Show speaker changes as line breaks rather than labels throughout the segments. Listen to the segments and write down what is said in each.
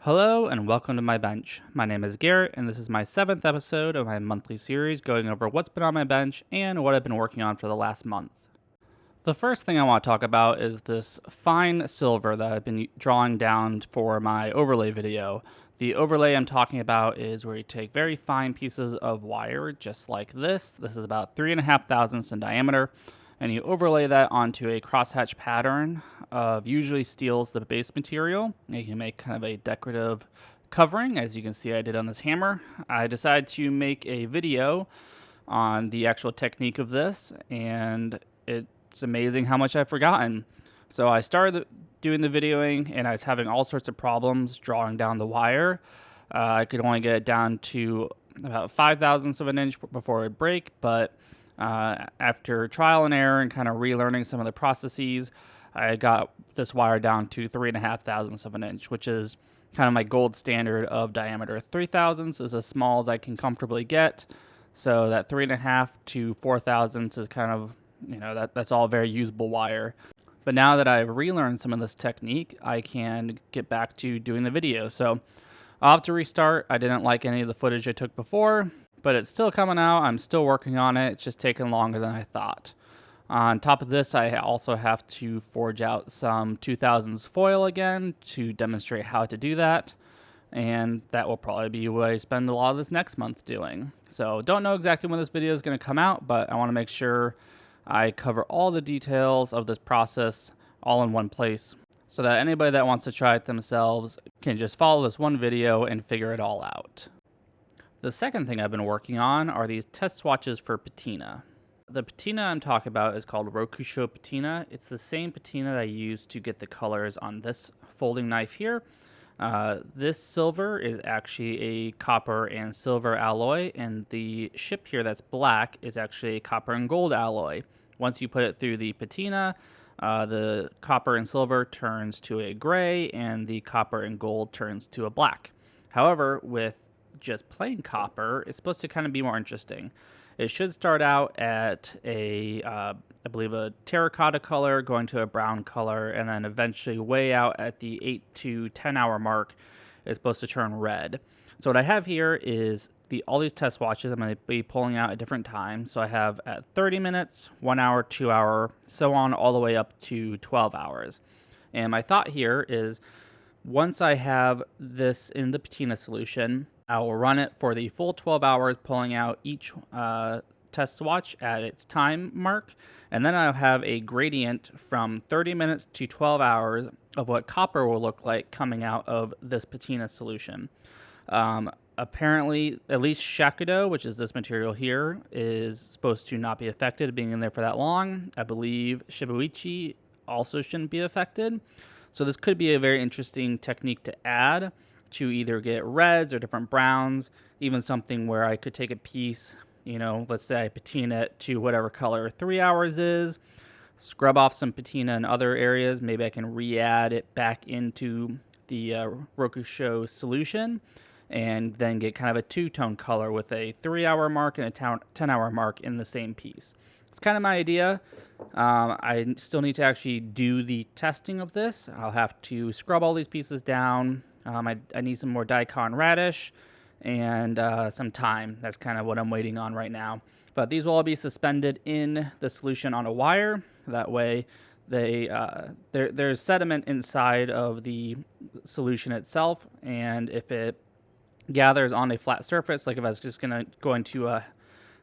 Hello and welcome to my bench. My name is Garrett and this is my 7th episode of my monthly series going over what's been on my bench and what I've been working on for the last month. The first thing I want to talk about is this fine silver that I've been drawing down for my overlay video. The overlay I'm talking about is where you take very fine pieces of wire just like this. This is about 3.5 thousandths in diameter, and you overlay that onto a crosshatch pattern of usually steel as the base material. You can make kind of a decorative covering, as you can see I did on this hammer. I decided to make a video on the actual technique of this, and it's amazing how much I've forgotten. So I started doing the videoing, and I was having all sorts of problems drawing down the wire. I could only get it down to about 5 thousandths of an inch before it would break, but after trial and error and kind of relearning some of the processes, I got this wire down to 3.5 thousandths of an inch, which is kind of my gold standard of diameter. 3 thousandths is as small as I can comfortably get. So that 3.5 to 4 thousandths is kind of, that's all very usable wire. But now that I've relearned some of this technique, I can get back to doing the video. So I'll have to restart. I didn't like any of the footage I took before, but it's still coming out. I'm still working on it. It's just taking longer than I thought. On top of this, I also have to forge out some 2000s foil again to demonstrate how to do that. And that will probably be what I spend a lot of this next month doing. So don't know exactly when this video is going to come out, but I want to make sure I cover all the details of this process all in one place so that anybody that wants to try it themselves can just follow this one video and figure it all out. The second thing I've been working on are these test swatches for patina. The patina I'm talking about is called rokusho patina. It's the same patina that I used to get the colors on this folding knife here. This silver is actually a copper and silver alloy, and the ship here that's black is actually a copper and gold alloy. Once you put it through the patina, the copper and silver turns to a gray, and the copper and gold turns to a black. However, with just plain copper, it's supposed to kind of be more interesting. It should start out at I believe a terracotta color going to a brown color, and then eventually way out at the 8 to 10 hour mark it's supposed to turn red. So what I have here is all these test swatches I'm going to be pulling out at different times. So I have at 30 minutes, 1 hour, 2 hour, so on all the way up to 12 hours. And my thought here is once I have this in the patina solution, I will run it for the full 12 hours, pulling out each test swatch at its time mark, and then I'll have a gradient from 30 minutes to 12 hours of what copper will look like coming out of this patina solution. Apparently, at least shakudo, which is this material here, is supposed to not be affected being in there for that long. I believe shibuichi also shouldn't be affected. So this could be a very interesting technique to add to either get reds or different browns, even something where I could take a piece, let's say I patina it to whatever color 3 hours is, scrub off some patina in other areas. Maybe I can re-add it back into the rokusho solution and then get kind of a two-tone color with a 3 hour mark and a 10 hour mark in the same piece. It's kind of my idea. I still need to actually do the testing of this. I'll have to scrub all these pieces down. I need some more daikon radish and some time. That's kind of what I'm waiting on right now. But these will all be suspended in the solution on a wire. That way there's sediment inside of the solution itself, and if it gathers on a flat surface, like if I was just going to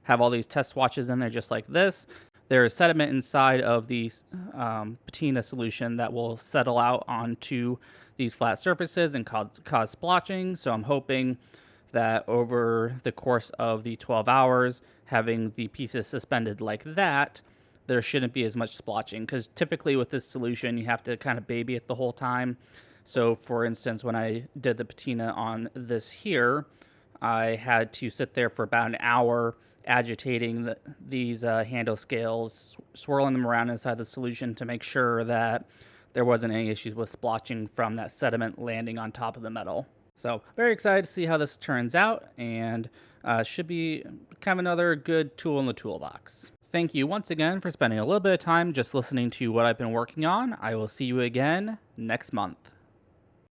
have all these test swatches in there just like this, there is sediment inside of the patina solution that will settle out onto these flat surfaces and cause splotching. So I'm hoping that over the course of the 12 hours, having the pieces suspended like that, there shouldn't be as much splotching, because typically with this solution, you have to kind of baby it the whole time. So for instance, when I did the patina on this here, I had to sit there for about an hour agitating these handle scales, swirling them around inside the solution to make sure that there wasn't any issues with splotching from that sediment landing on top of the metal. So very excited to see how this turns out, and should be kind of another good tool in the toolbox. Thank you once again for spending a little bit of time just listening to what I've been working on. I will see you again next month.